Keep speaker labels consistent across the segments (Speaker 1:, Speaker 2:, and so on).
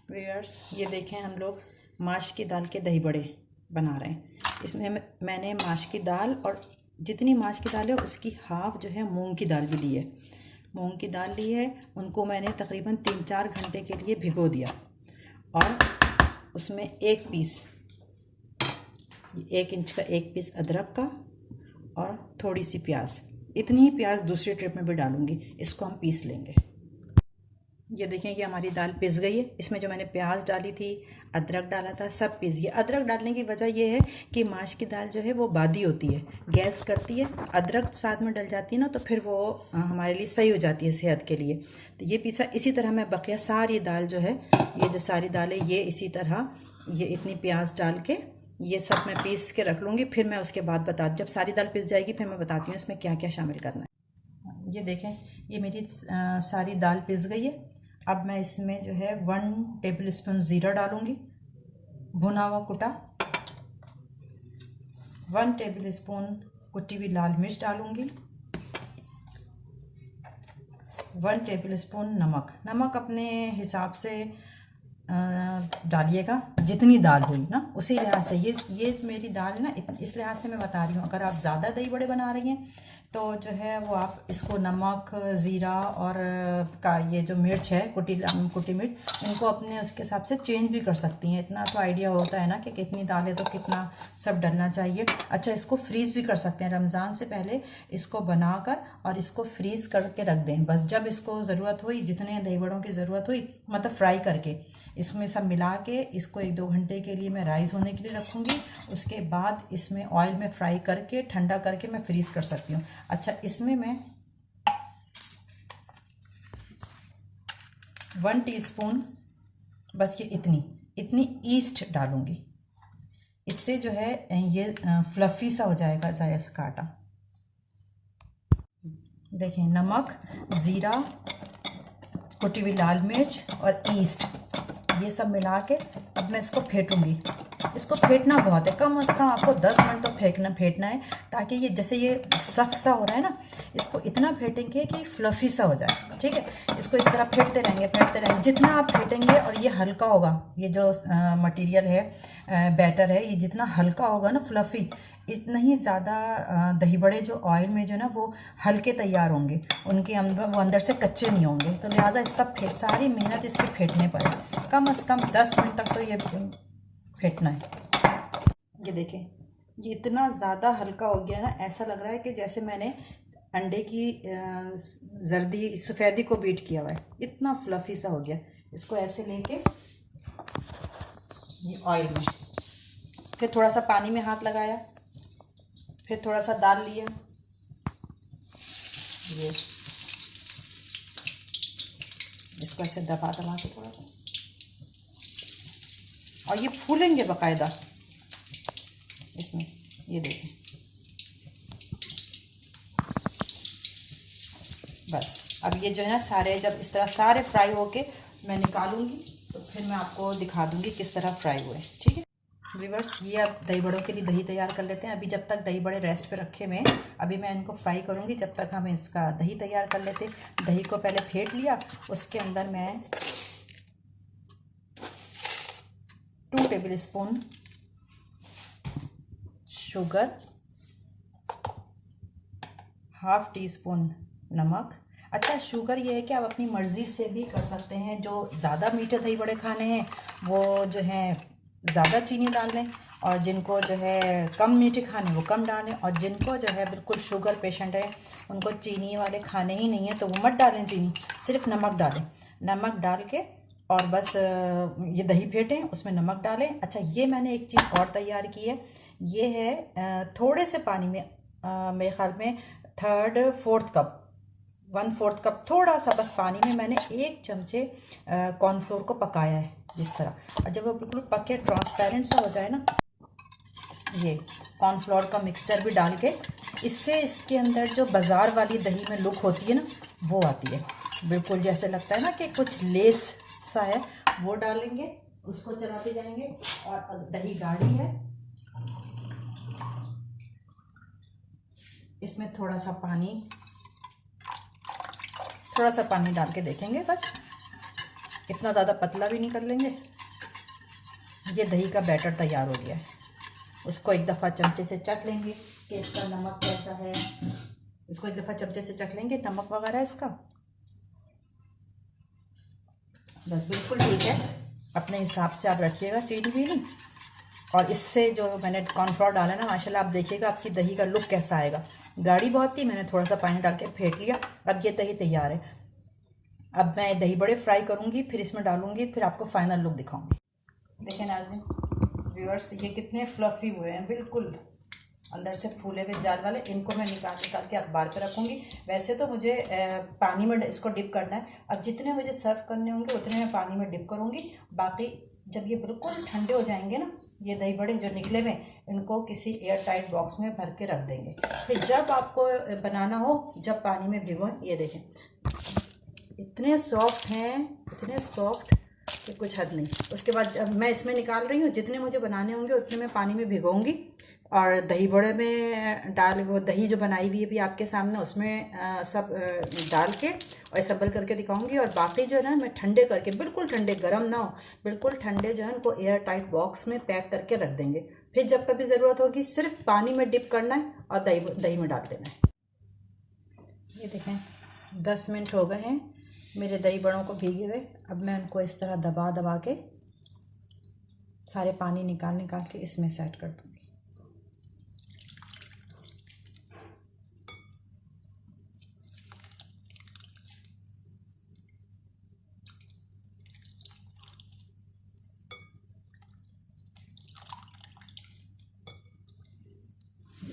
Speaker 1: Viewers, ये देखें हम लोग माश की दाल के दही बड़े बना रहे हैं। इसमें मैंने माश की दाल और जितनी माश की दाल है उसकी हाफ़ जो है मूंग की दाल भी ली है। मूंग की दाल ली है, उनको मैंने तकरीबन 3-4 घंटे के लिए भिगो दिया और उसमें 1 पीस 1 इंच का 1 पीस अदरक का और थोड़ी सी प्याज, इतनी ही प्याज दूसरी ट्रिप में भी डालूंगी। इसको हम पीस लेंगे। ये देखें, ये हमारी दाल पिस गई है। इसमें जो मैंने प्याज डाली थी, अदरक डाला था, सब पिस गया। अदरक डालने की वजह ये है कि माश की दाल जो है वो बादी होती है, गैस करती है। अदरक साथ में डल जाती है ना, तो फिर वो हमारे लिए सही हो जाती है सेहत के लिए। तो ये पीसा। इसी तरह मैं बकिया सारी दाल जो है, ये जो सारी दाल है, ये इसी तरह ये इतनी प्याज डाल के ये सब मैं पीस के रख लूँगी। फिर मैं उसके बाद जब सारी दाल पिस जाएगी फिर मैं बताती हूँ इसमें क्या क्या शामिल करना है। ये देखें, ये मेरी सारी दाल पिस गई है। अब मैं इसमें जो है 1 टेबल स्पून ज़ीरा डालूँगी, भुना हुआ कुटा। 1 टेबल स्पून कुटी हुई लाल मिर्च डालूँगी। 1 टेबल स्पून नमक अपने हिसाब से डालिएगा, जितनी दाल हुई ना उसी लिहाज से। ये मेरी दाल है ना, इस लिहाज से मैं बता रही हूँ। अगर आप ज़्यादा दही बड़े बना रही हैं तो जो है वो आप इसको नमक, ज़ीरा और का ये जो मिर्च है, कुटी मिर्च, इनको अपने उसके हिसाब से चेंज भी कर सकती हैं। इतना तो आइडिया होता है ना कि कितनी दाल है तो कितना सब डलना चाहिए। अच्छा, इसको फ्रीज़ भी कर सकते हैं। रमज़ान से पहले इसको बनाकर और इसको फ्रीज़ करके रख दें। बस जब इसको ज़रूरत हुई, जितने दही बड़ों की ज़रूरत हुई, मतलब फ्राई करके इसमें सब मिला के इसको 1-2 घंटे के लिए मैं राइस होने के लिए रखूँगी। उसके बाद इसमें ऑयल में फ्राई करके ठंडा करके मैं फ्रीज़ कर सकती हूँ। अच्छा, इसमें मैं 1 टीस्पून, बस ये इतनी ईस्ट डालूँगी। इससे जो है ये फ्लफ़ी सा हो जाएगा ज़ायस का आटा। देखें, नमक, ज़ीरा, कुटी हुई लाल मिर्च और ईस्ट, ये सब मिला के अब मैं इसको फेंटूंगी। इसको फेंटना बहुत है, कम से कम आपको 10 मिनट तो फेंटना है, ताकि ये जैसे ये सख्त सा हो रहा है ना, इसको इतना फेंटेंगे कि फ्लफ़ी सा हो जाए। ठीक है, इसको इस तरह फेंटते रहेंगे। जितना आप फेंटेंगे और ये हल्का होगा, ये जो मटेरियल है, बैटर है, ये जितना हल्का होगा ना, फ्लफ़ी, इतना ही ज़्यादा दही बड़े जो ऑयल में जो ना वो हल्के तैयार होंगे, उनके अंदर वो अंदर से कच्चे नहीं होंगे। तो लिहाजा इसका सारी मेहनत इसके फेंटने पर है। कम से कम 10 मिनट तक तो ये फेंटना है। ये देखें, ये इतना ज़्यादा हल्का हो गया ना, ऐसा लग रहा है कि जैसे मैंने अंडे की जर्दी सफ़ेदी को बीट किया हुआ है। इतना फ्लफ़ी सा हो गया। इसको ऐसे लेके ये ऑयल में, फिर थोड़ा सा पानी में हाथ लगाया, फिर थोड़ा सा दाल लिया, ये इसको ऐसे दबा के थोड़ा सा, और ये फूलेंगे बाकायदा इसमें। ये देखें, बस अब ये जो है ना सारे, जब इस तरह सारे फ्राई होके मैं निकालूंगी तो फिर मैं आपको दिखा दूंगी किस तरह फ्राई हुए। ठीक है व्यूअर्स, ये अब दही बड़ों के लिए दही तैयार कर लेते हैं। अभी जब तक दही बड़े रेस्ट पे रखे हुए हैं, अभी मैं इनको फ्राई करूंगी। जब तक हम इसका दही तैयार कर लेते हैं। दही को पहले फेंट लिया, उसके अंदर मैं 2 टेबल स्पून शुगर, 1/2 टीस्पून नमक। अच्छा, शुगर ये है कि आप अपनी मर्ज़ी से भी कर सकते हैं। जो ज़्यादा मीठे दही बड़े खाने हैं वो जो है ज़्यादा चीनी डाल लें, और जिनको जो है कम मीठे खाने वो कम डालें, और जिनको जो है बिल्कुल शुगर पेशेंट है, उनको चीनी वाले खाने ही नहीं है, तो वो मत डालें चीनी, सिर्फ नमक डालें। नमक डाल के और बस ये दही फेंटें, उसमें नमक डालें। अच्छा, ये मैंने एक चीज़ और तैयार की है। ये है थोड़े से पानी में, मेरे ख्याल में 1/4 कप, 1/4 कप, थोड़ा सा बस पानी में मैंने 1 चमचे कॉर्नफ्लोर को पकाया है जिस तरह। और जब वो बिल्कुल पक के ट्रांसपेरेंट सा हो जाए ना, ये कॉर्नफ्लोर का मिक्सचर भी डाल के, इससे इसके अंदर जो बाज़ार वाली दही में लुक होती है ना, वो आती है। बिल्कुल जैसे लगता है ना कि कुछ लेस सा है, वो डालेंगे, उसको चलाते जाएंगे। और दही गाढ़ी है, इसमें थोड़ा सा पानी डाल के देखेंगे बस। इतना ज़्यादा पतला भी नहीं कर लेंगे। ये दही का बैटर तैयार हो गया है। उसको एक दफ़ा चमचे से चख लेंगे कि इसका नमक कैसा है। इसको एक दफ़ा चमचे से चख लेंगे नमक वगैरह इसका। बस बिल्कुल ठीक है, अपने हिसाब से आप रखिएगा चीनी भी। और इससे जो मैंने कॉर्नफ्लोर डाला ना, माशाल्लाह आप देखिएगा आपकी दही का लुक कैसा आएगा। गाढ़ी बहुत थी, मैंने थोड़ा सा पानी डाल के फेंट लिया। अब ये दही तैयार है। अब मैं दही बड़े फ्राई करूँगी, फिर इसमें डालूँगी, फिर आपको फाइनल लुक दिखाऊँगी। देखें नाज़रीन व्यूअर्स, ये कितने फ्लफ़ी हुए हैं, बिल्कुल अंदर से फूले हुए जाल वाले। इनको मैं निकाल के अखबार पे रखूँगी। वैसे तो मुझे पानी में इसको डिप करना है। अब जितने मुझे सर्व करने होंगे उतने मैं पानी में डिप करूँगी। बाकी जब ये बिल्कुल ठंडे हो जाएंगे ना, ये दही बड़े जो निकले हुए, इनको किसी एयर टाइट बॉक्स में भर के रख देंगे। फिर जब आपको बनाना हो, जब पानी में भिगोएं। ये देखें इतने सॉफ्ट हैं, इतने सॉफ्ट कि कुछ हद नहीं। उसके बाद जब मैं इसमें निकाल रही हूँ, जितने मुझे बनाने होंगे उतने मैं पानी में भिगोऊंगी और दही बड़े में डाल, वो दही जो बनाई हुई है भी आपके सामने, उसमें सब डाल के और असम्बल करके दिखाऊंगी। और बाकी जो है ना, मैं ठंडे करके, बिल्कुल ठंडे, गर्म ना हो, बिल्कुल ठंडे जो है उनको एयर टाइट बॉक्स में पैक करके रख देंगे। फिर जब कभी ज़रूरत होगी सिर्फ पानी में डिप करना है और दही में डाल देना है। ये देखें 10 मिनट हो गए हैं मेरे दही बड़ों को भीगे हुए। अब मैं उनको इस तरह दबा दबा के सारे पानी निकाल के इसमें सेट कर दूँगी।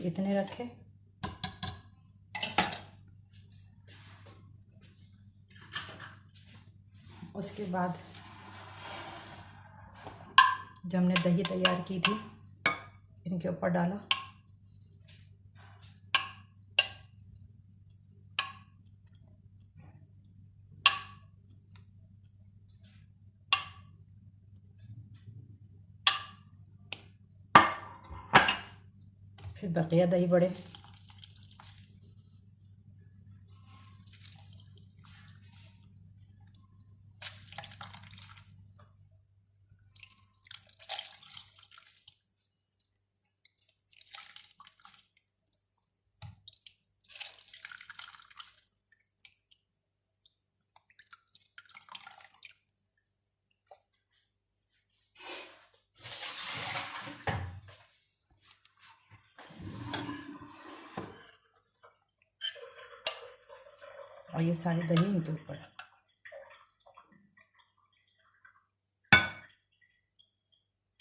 Speaker 1: इतने रखे। उसके बाद जो हमने दही तैयार की थी इनके ऊपर डाला। फिर बकिया दही बड़े। और ये सारी दही इनके ऊपर।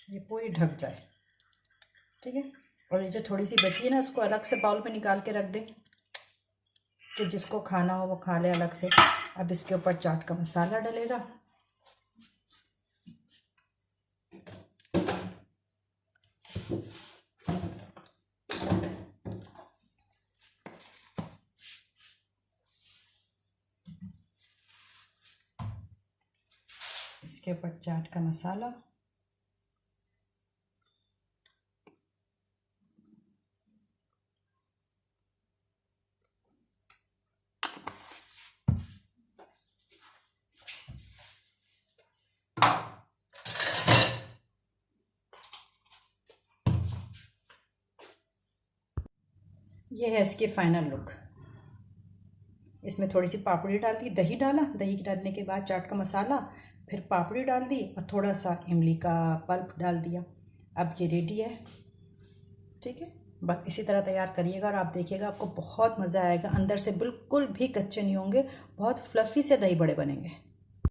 Speaker 1: ये पूरी ढक जाए, ठीक है। और ये जो थोड़ी सी बची है ना, इसको अलग से बाउल में निकाल के रख दें कि जिसको खाना हो वो खा ले अलग से। अब इसके ऊपर चाट का मसाला डलेगा। इसके ऊपर चाट का मसाला, ये है इसकी फाइनल लुक। इसमें थोड़ी सी पापड़ी डाल दी, दही डाला, दही डालने के बाद चाट का मसाला, फिर पापड़ी डाल दी और थोड़ा सा इमली का पल्प डाल दिया। अब ये रेडी है, ठीक है। बस इसी तरह तैयार करिएगा और आप देखिएगा आपको बहुत मज़ा आएगा। अंदर से बिल्कुल भी कच्चे नहीं होंगे, बहुत फ्लफ़ी से दही बड़े बनेंगे।